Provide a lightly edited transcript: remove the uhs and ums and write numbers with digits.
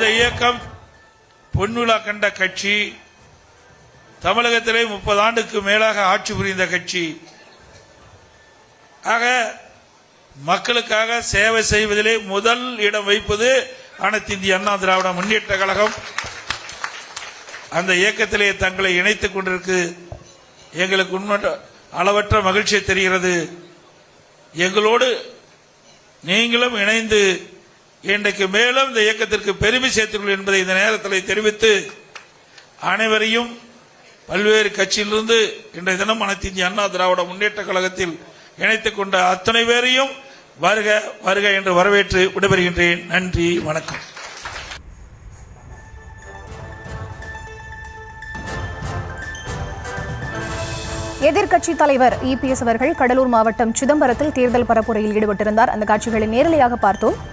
இந்த இயக்கம் பொன்விழா கண்ட கட்சி, தமிழகத்திலே 30 ஆண்டுக்கு மேலாக ஆட்சி புரிந்த கட்சி. ஆக மக்களுக்காக சேவை செய்வதிலே முதல் இடம் வைப்பது அனைத்து இந்திய அண்ணா திராவிட முன்னேற்ற கழகம். அந்த இயக்கத்திலே தங்களை இணைத்துக் கொண்டிருக்கு எங்களுக்கு உண்மை அளவற்ற மகிழ்ச்சி தெரிகிறது. எங்களோடு நீங்களும் இணைந்து இன்றைக்கு மேலும் இந்த இயக்கத்திற்கு பெருமை சேர்த்துள்ளீர்கள் என்பதை இந்த நேரத்தில் தெரிவித்து, அனைவரையும் பல்வேறு கட்சியிலிருந்து இன்றைய தினம் அனைத்து இந்திய அண்ணா திராவிட முன்னேற்ற கழகத்தில் இணைத்துக் கொண்ட அத்தனை பேரையும் வருக வருக என்று வரவேற்று விடைபெறுகின்றேன். நன்றி, வணக்கம். எதிர்க்கட்சித் தலைவர் இபிஎஸ் அவர்கள் கடலூர் மாவட்டம் சிதம்பரத்தில் தேர்தல் பரப்புரையில் ஈடுபட்டிருந்தார். அந்த காட்சிகளை நேரலையாக பார்த்தோம்.